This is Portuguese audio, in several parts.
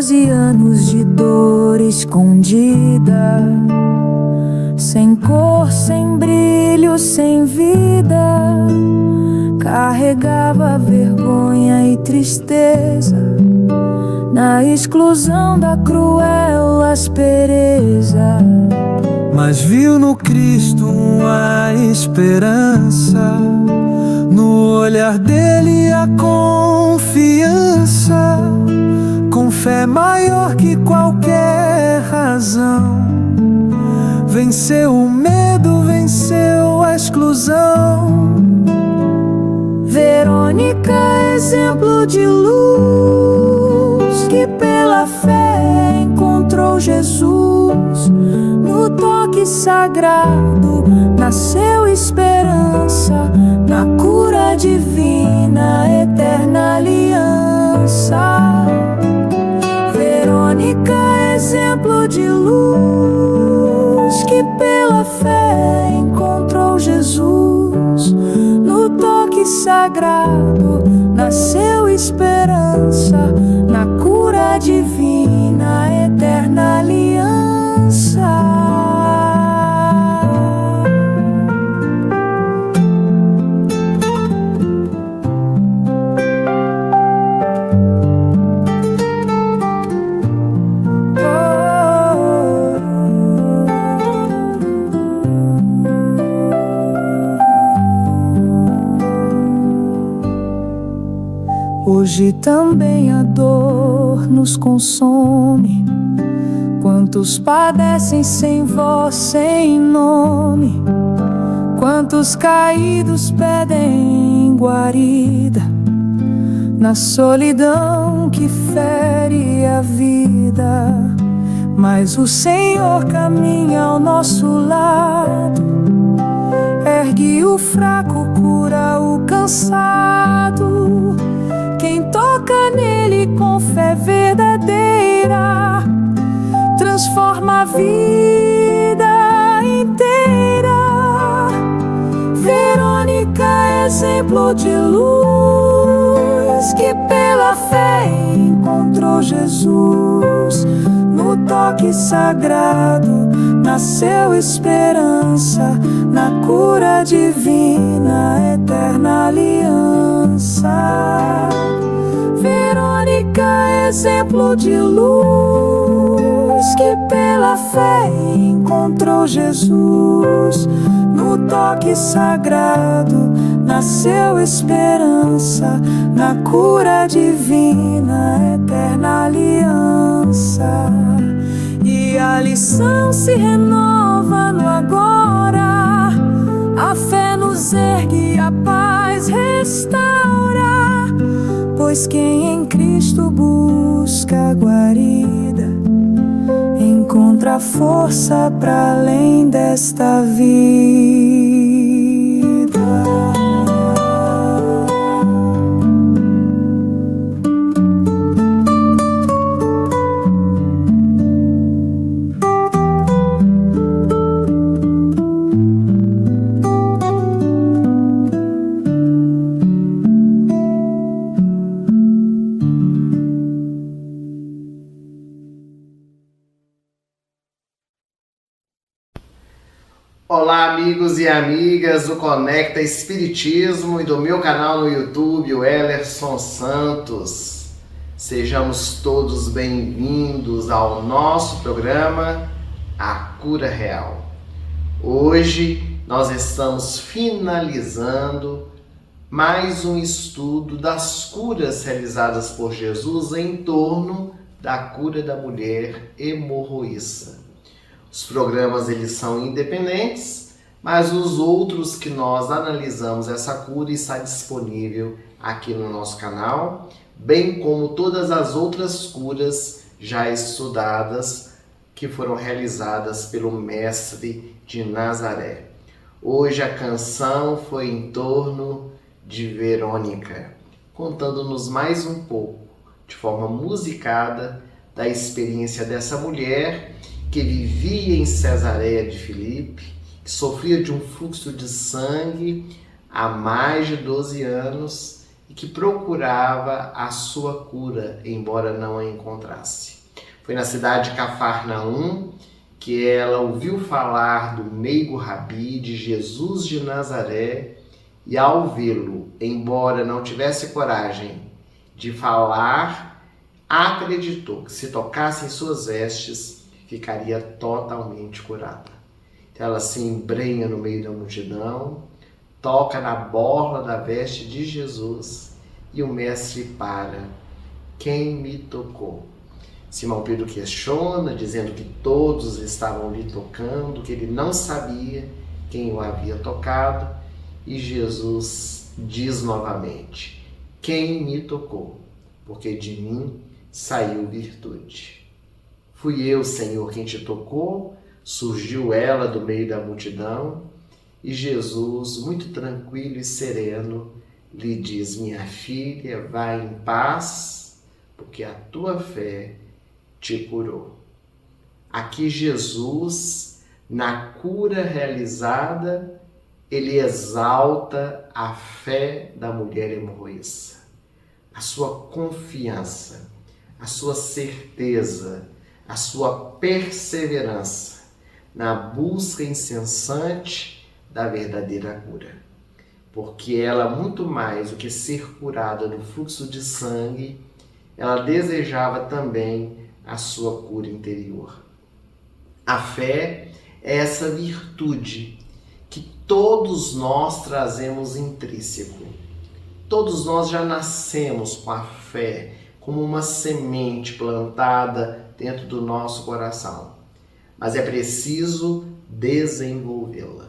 12 anos de dor escondida, sem cor, sem brilho, sem vida, carregava vergonha e tristeza, na exclusão da cruel aspereza. Mas viu no Cristo uma esperança, no olhar dele a confiança, com fé maior que qualquer razão. Venceu o medo, venceu a exclusão. Verônica, exemplo de luz, que pela fé encontrou Jesus. No toque sagrado nasceu esperança, na cura divina, eterna aliança. Verônica, exemplo de luz, que pela fé encontrou Jesus. No toque sagrado nasceu esperança, na cura divina, eterna aliança. Hoje também a dor nos consome. Quantos padecem sem voz, sem nome? Quantos caídos pedem guarida, na solidão que fere a vida. Mas o Senhor caminha ao nosso lado, ergue o fraco, cura o cansado. Quem toca nele com fé verdadeira transforma a vida inteira. Verônica, exemplo de luz, que pela fé encontrou Jesus. No toque sagrado nasceu esperança, na cura divina, eterna aliança. Verônica, exemplo de luz, que pela fé encontrou Jesus. No toque sagrado nasceu esperança, na cura divina, eterna aliança. E a lição se renova no agora, a fé nos ergue e a paz restaura. Pois quem em Cristo busca guarida, encontra força para além desta vida. Olá, amigos e amigas do Conecta Espiritismo e do meu canal no YouTube, o Ellerson Santos. Sejamos todos bem-vindos ao nosso programa A Cura Real. Hoje nós estamos finalizando mais um estudo das curas realizadas por Jesus em torno da cura da mulher hemorroíça. Os programas eles são independentes, mas os outros que nós analisamos essa cura está disponível aqui no nosso canal, bem como todas as outras curas já estudadas que foram realizadas pelo Mestre de Nazaré. Hoje a canção foi em torno de Verônica, contando-nos mais um pouco, de forma musicada, da experiência dessa mulher que vivia em Cesareia de Filipe, que sofria de um fluxo de sangue há mais de 12 anos e que procurava a sua cura, embora não a encontrasse. Foi na cidade de Cafarnaum que ela ouviu falar do meigo Rabi, de Jesus de Nazaré, e ao vê-lo, embora não tivesse coragem de falar, acreditou que se tocasse em suas vestes, ficaria totalmente curada. Então ela se embrenha no meio da multidão, toca na borla da veste de Jesus e o mestre para. Quem me tocou? Simão Pedro questiona, dizendo que todos estavam lhe tocando, que ele não sabia quem o havia tocado, e Jesus diz novamente: quem me tocou? Porque de mim saiu virtude. Fui eu, Senhor, quem te tocou. Surgiu ela do meio da multidão, e Jesus, muito tranquilo e sereno, lhe diz: minha filha, vai em paz, porque a tua fé te curou. Aqui Jesus, na cura realizada, ele exalta a fé da mulher hemorroíça, a sua confiança, a sua certeza, a sua perseverança na busca incessante da verdadeira cura. Porque ela, muito mais do que ser curada do fluxo de sangue, ela desejava também a sua cura interior. A fé é essa virtude que todos nós trazemos intrínseco. Todos nós já nascemos com a fé como uma semente plantada dentro do nosso coração. Mas é preciso desenvolvê-la.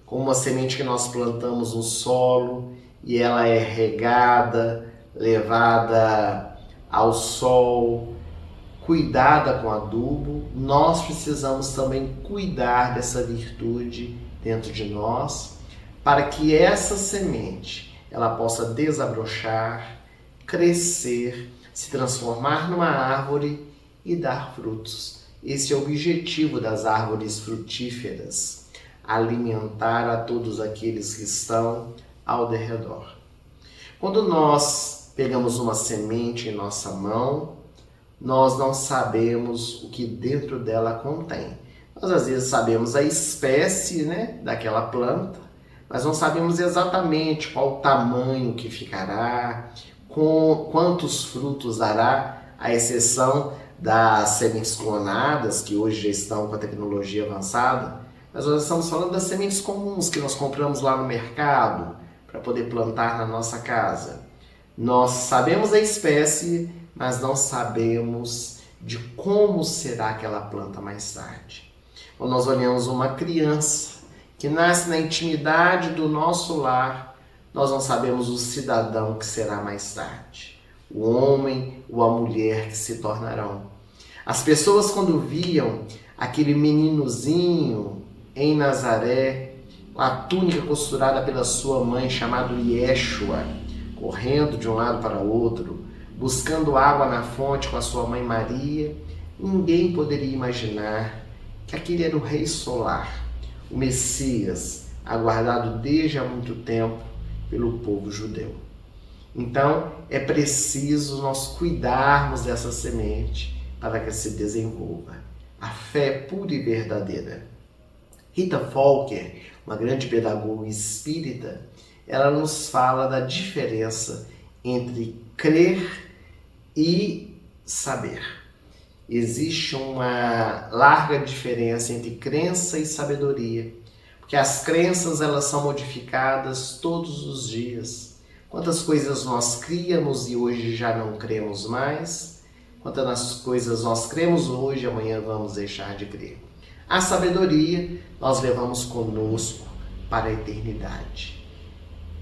Como uma semente que nós plantamos no solo e ela é regada, levada ao sol, cuidada com adubo, nós precisamos também cuidar dessa virtude dentro de nós, para que essa semente ela possa desabrochar, crescer, se transformar numa árvore e dar frutos. Esse é o objetivo das árvores frutíferas, alimentar a todos aqueles que estão ao derredor. Quando nós pegamos uma semente em nossa mão, nós não sabemos o que dentro dela contém. Nós às vezes sabemos a espécie, daquela planta, mas não sabemos exatamente qual o tamanho que ficará, quantos frutos dará, à exceção das sementes clonadas, que hoje já estão com a tecnologia avançada, mas nós estamos falando das sementes comuns que nós compramos lá no mercado para poder plantar na nossa casa. Nós sabemos a espécie, mas não sabemos de como será aquela planta mais tarde. Quando nós olhamos uma criança que nasce na intimidade do nosso lar, nós não sabemos o cidadão que será mais tarde, o homem ou a mulher que se tornarão. As pessoas, quando viam aquele meninozinho em Nazaré, com a túnica costurada pela sua mãe, chamado Yeshua, correndo de um lado para o outro, buscando água na fonte com a sua mãe Maria, ninguém poderia imaginar que aquele era o Rei Solar, o Messias, aguardado desde há muito tempo pelo povo judeu. Então, é preciso nós cuidarmos dessa semente para que se desenvolva. A fé pura e verdadeira. Rita Folker, uma grande pedagoga espírita, ela nos fala da diferença entre crer e saber. Existe uma larga diferença entre crença e sabedoria, porque as crenças elas são modificadas todos os dias. Quantas coisas nós criamos e hoje já não cremos mais, quantas coisas nós cremos hoje, amanhã vamos deixar de crer. A sabedoria nós levamos conosco para a eternidade.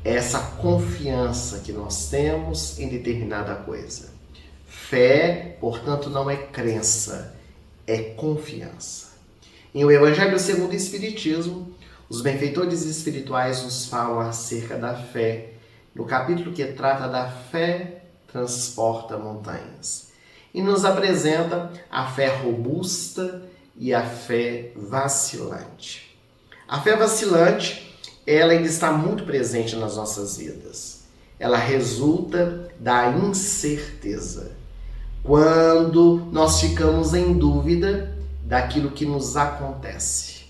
Essa confiança que nós temos em determinada coisa. Fé, portanto, não é crença, é confiança. Em O Evangelho segundo o Espiritismo, os benfeitores espirituais nos falam acerca da fé, no capítulo que trata da fé transporta montanhas. E nos apresenta a fé robusta e a fé vacilante. A fé vacilante, ela ainda está muito presente nas nossas vidas. Ela resulta da incerteza. quando nós ficamos em dúvida daquilo que nos acontece.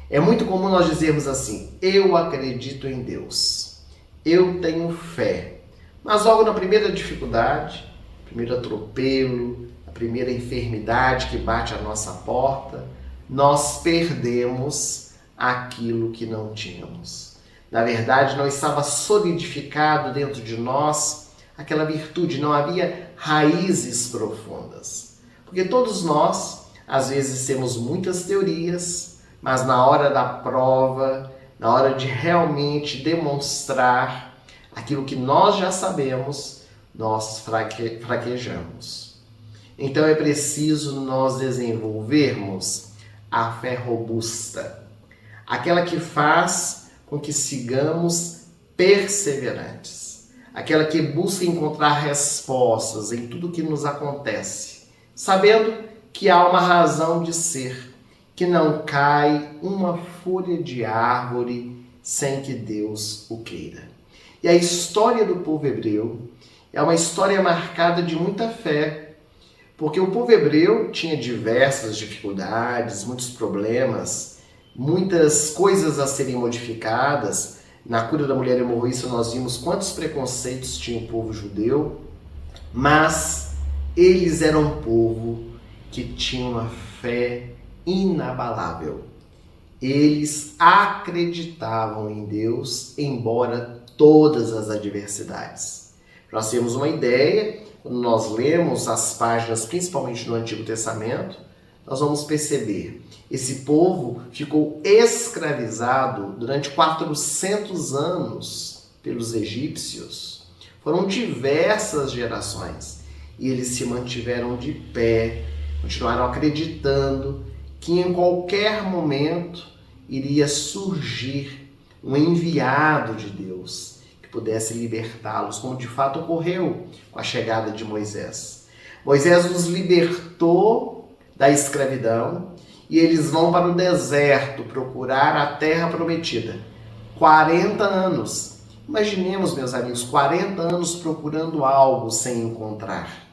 É muito comum nós dizermos assim: eu acredito em Deus, eu tenho fé. Mas logo na primeira dificuldade, primeiro atropelo, a primeira enfermidade que bate à nossa porta, nós perdemos aquilo que não tínhamos. Na verdade, não estava solidificado dentro de nós aquela virtude, não havia raízes profundas. Porque todos nós, às vezes, temos muitas teorias, mas na hora da prova, na hora de realmente demonstrar aquilo que nós já sabemos, nós fraquejamos. Então é preciso nós desenvolvermos a fé robusta, aquela que faz com que sigamos perseverantes, aquela que busca encontrar respostas em tudo que nos acontece, sabendo que há uma razão de ser, que não cai uma folha de árvore sem que Deus o queira. E a história do povo hebreu é uma história marcada de muita fé, porque o povo hebreu tinha diversas dificuldades, muitos problemas, muitas coisas a serem modificadas. Na cura da mulher hemorroísta nós vimos quantos preconceitos tinha o povo judeu, mas eles eram um povo que tinha uma fé inabalável. Eles acreditavam em Deus, embora todas as adversidades. Nós temos uma ideia, quando nós lemos as páginas, principalmente no Antigo Testamento, nós vamos perceber, esse povo ficou escravizado durante 400 anos pelos egípcios. Foram diversas gerações e eles se mantiveram de pé, continuaram acreditando que em qualquer momento iria surgir um enviado de Deus que pudesse libertá-los, como de fato ocorreu com a chegada de Moisés. Moisés os libertou da escravidão e eles vão para o deserto procurar a terra prometida. 40 anos. Imaginemos, meus amigos, 40 anos procurando algo sem encontrar.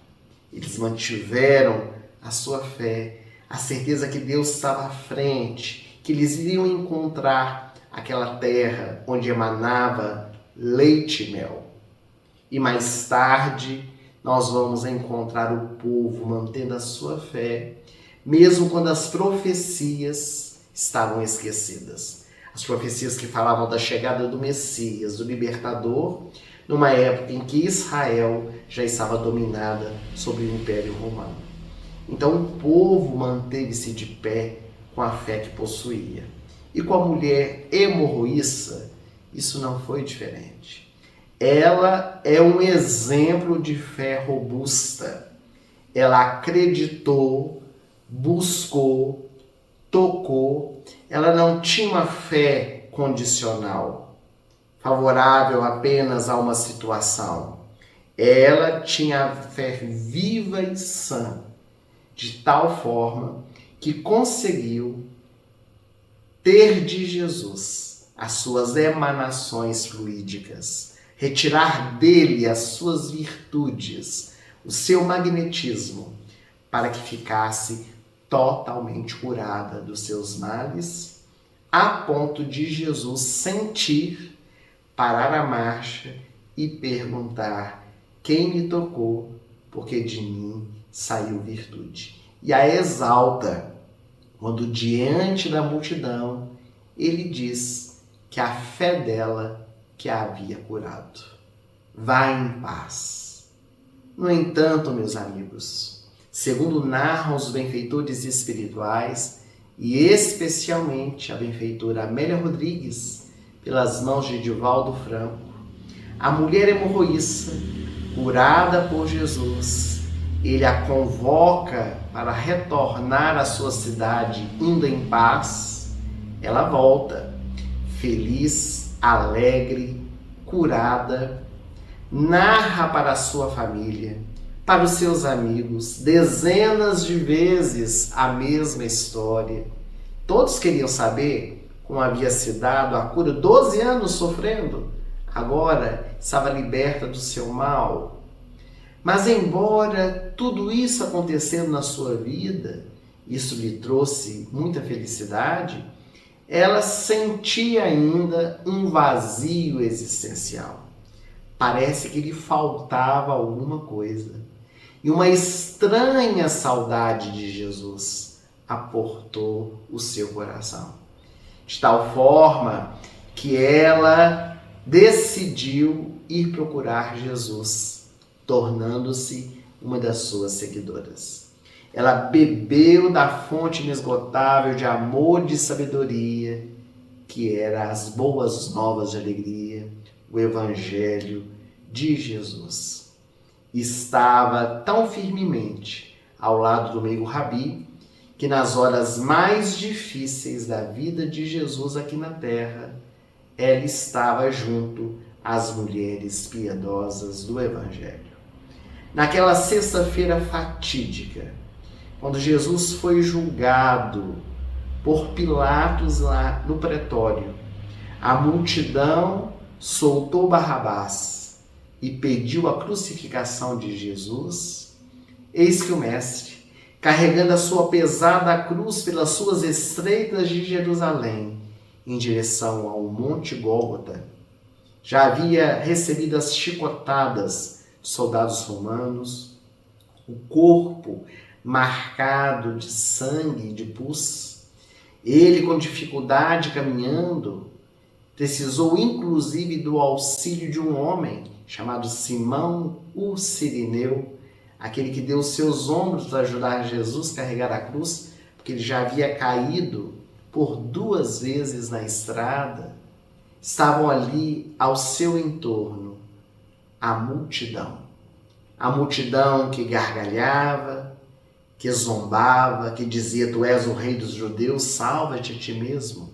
Eles mantiveram a sua fé, a certeza que Deus estava à frente, que eles iriam encontrar aquela terra onde emanava leite e mel. E mais tarde nós vamos encontrar o povo mantendo a sua fé, mesmo quando as profecias estavam esquecidas. As profecias que falavam da chegada do Messias, do Libertador, numa época em que Israel já estava dominada sobre o Império Romano. Então o povo manteve-se de pé com a fé que possuía. E com a mulher hemorroísta, isso não foi diferente. Ela é um exemplo de fé robusta. Ela acreditou, buscou, tocou. Ela não tinha uma fé condicional, favorável apenas a uma situação. Ela tinha a fé viva e sã, de tal forma que conseguiu ter de Jesus as suas emanações fluídicas, retirar dele as suas virtudes, o seu magnetismo, para que ficasse totalmente curada dos seus males, a ponto de Jesus sentir, parar a marcha e perguntar: quem me tocou? Porque de mim saiu virtude. E a exalta, quando diante da multidão, ele diz que a fé dela que a havia curado. Vá em paz. No entanto, meus amigos, segundo narram os benfeitores espirituais, e especialmente a benfeitora Amélia Rodrigues, pelas mãos de Divaldo Franco, a mulher hemorroísta, curada por Jesus, ele a convoca para retornar à sua cidade indo em paz. Ela volta, feliz, alegre, curada, narra para a sua família, para os seus amigos, dezenas de vezes a mesma história. Todos queriam saber como havia se dado a cura, 12 anos sofrendo, agora estava liberta do seu mal. Mas embora tudo isso acontecendo na sua vida, isso lhe trouxe muita felicidade, ela sentia ainda um vazio existencial. Parece que lhe faltava alguma coisa. E uma estranha saudade de Jesus aportou o seu coração. De tal forma que ela decidiu ir procurar Jesus, tornando-se uma das suas seguidoras. Ela bebeu da fonte inesgotável de amor e de sabedoria, que era as boas novas de alegria, o Evangelho de Jesus. Estava tão firmemente ao lado do meigo Rabi, que nas horas mais difíceis da vida de Jesus aqui na terra, ela estava junto às mulheres piedosas do Evangelho. Naquela sexta-feira fatídica, quando Jesus foi julgado por Pilatos lá no pretório, a multidão soltou Barrabás e pediu a crucificação de Jesus. Eis que o Mestre, carregando a sua pesada cruz pelas suas estreitas de Jerusalém, em direção ao Monte Gólgota, já havia recebido as chicotadas de soldados romanos, o corpo marcado de sangue e de pus. Ele, com dificuldade caminhando, precisou inclusive do auxílio de um homem chamado Simão o Cirineu, aquele que deu seus ombros para ajudar Jesus a carregar a cruz, porque ele já havia caído por 2 vezes na estrada. Estavam ali ao seu entorno a multidão que gargalhava, que zombava, que dizia: tu és o rei dos judeus, salva-te a ti mesmo.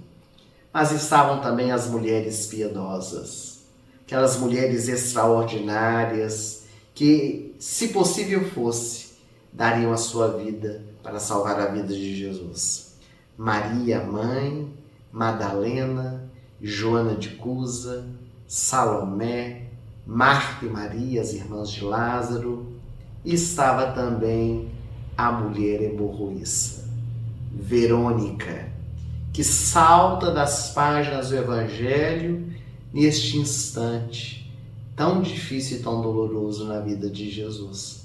Mas estavam também as mulheres piedosas, aquelas mulheres extraordinárias que, se possível fosse, dariam a sua vida para salvar a vida de Jesus. Maria, mãe, Madalena, Joana de Cusa, Salomé, Marta e Maria, as irmãs de Lázaro, e estava também a mulher hemorroíça, Verônica, que salta das páginas do Evangelho neste instante tão difícil e tão doloroso na vida de Jesus.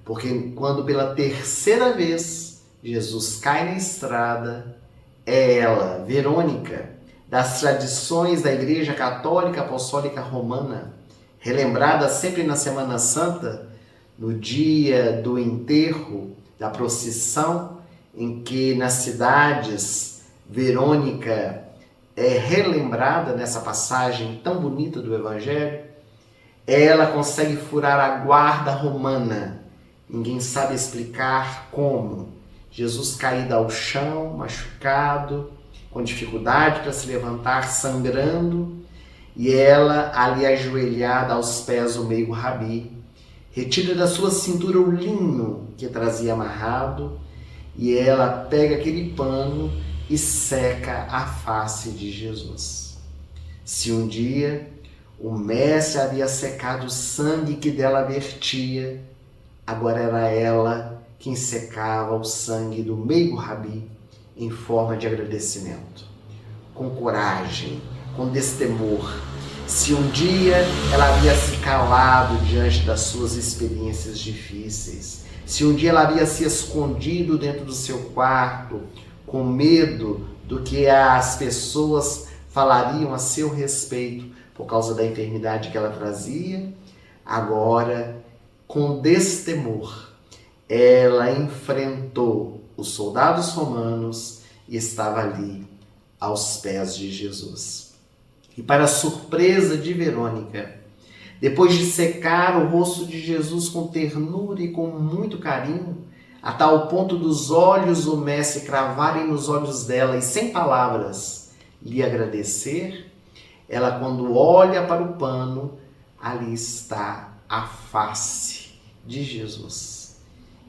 Porque quando pela 3ª vez Jesus cai na estrada, é ela, Verônica, das tradições da Igreja Católica Apostólica Romana, relembrada sempre na Semana Santa, no dia do enterro, da procissão, em que nas cidades Verônica é relembrada nessa passagem tão bonita do Evangelho. Ela consegue furar a guarda romana. Ninguém sabe explicar como. Jesus caído ao chão, machucado, com dificuldade para se levantar, sangrando, e ela ali ajoelhada aos pés do meigo Rabi, retira da sua cintura o linho que trazia amarrado, e ela pega aquele pano e seca a face de Jesus. Se um dia o mestre havia secado o sangue que dela vertia, agora era ela quem secava o sangue do meigo Rabi em forma de agradecimento. Com coragem, com destemor. Se um dia ela havia se calado diante das suas experiências difíceis, se um dia ela havia se escondido dentro do seu quarto, com medo do que as pessoas falariam a seu respeito por causa da enfermidade que ela trazia, agora, com destemor, ela enfrentou os soldados romanos e estava ali aos pés de Jesus. E para surpresa de Verônica, depois de secar o rosto de Jesus com ternura e com muito carinho, a tal ponto dos olhos do mestre cravarem nos olhos dela e sem palavras lhe agradecer, ela, quando olha para o pano, ali está a face de Jesus.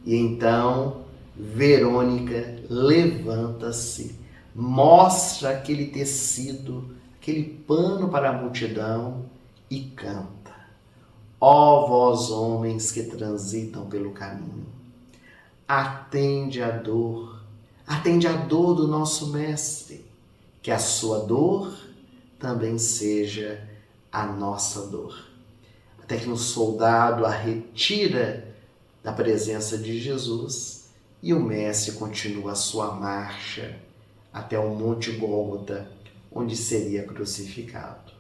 E então Verônica levanta-se, mostra aquele tecido, aquele pano para a multidão e canta: Ó vós, homens que transitam pelo caminho, atende a dor do nosso Mestre, que a sua dor também seja a nossa dor. Até que um soldado a retira da presença de Jesus e o Mestre continua a sua marcha até o Monte Gólgota, onde seria crucificado.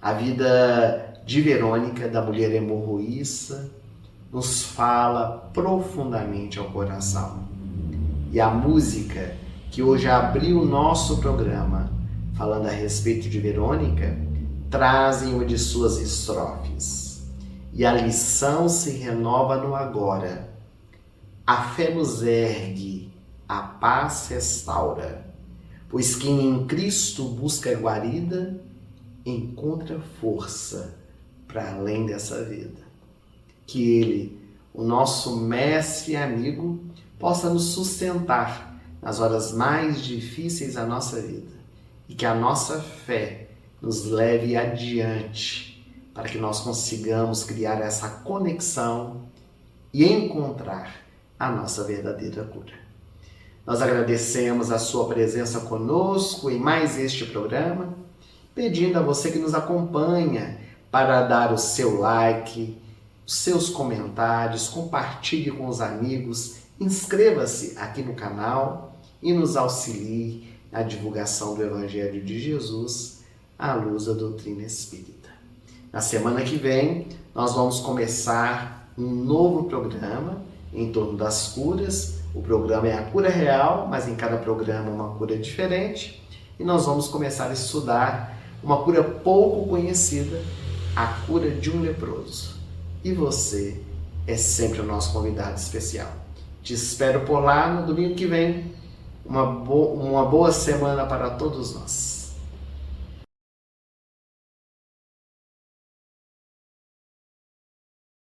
A vida de Verônica, da mulher hemorroíça, nos fala profundamente ao coração. E a música que hoje abriu o nosso programa, falando a respeito de Verônica, trazem uma de suas estrofes. E a lição se renova no agora. A fé nos ergue, a paz se restaura, pois quem em Cristo busca guarida, encontra força para além dessa vida. Que Ele, o nosso mestre e amigo, possa nos sustentar nas horas mais difíceis da nossa vida e que a nossa fé nos leve adiante para que nós consigamos criar essa conexão e encontrar a nossa verdadeira cura. Nós agradecemos a sua presença conosco em mais este programa, pedindo a você que nos acompanha para dar o seu like, os seus comentários, compartilhe com os amigos, inscreva-se aqui no canal e nos auxilie na divulgação do Evangelho de Jesus à luz da doutrina espírita. Na semana que vem, nós vamos começar um novo programa em torno das curas. O programa é a cura real, mas em cada programa uma cura diferente. E nós vamos começar a estudar uma cura pouco conhecida, a cura de um leproso. E você é sempre o nosso convidado especial. Te espero por lá no domingo que vem. Uma boa semana para todos nós.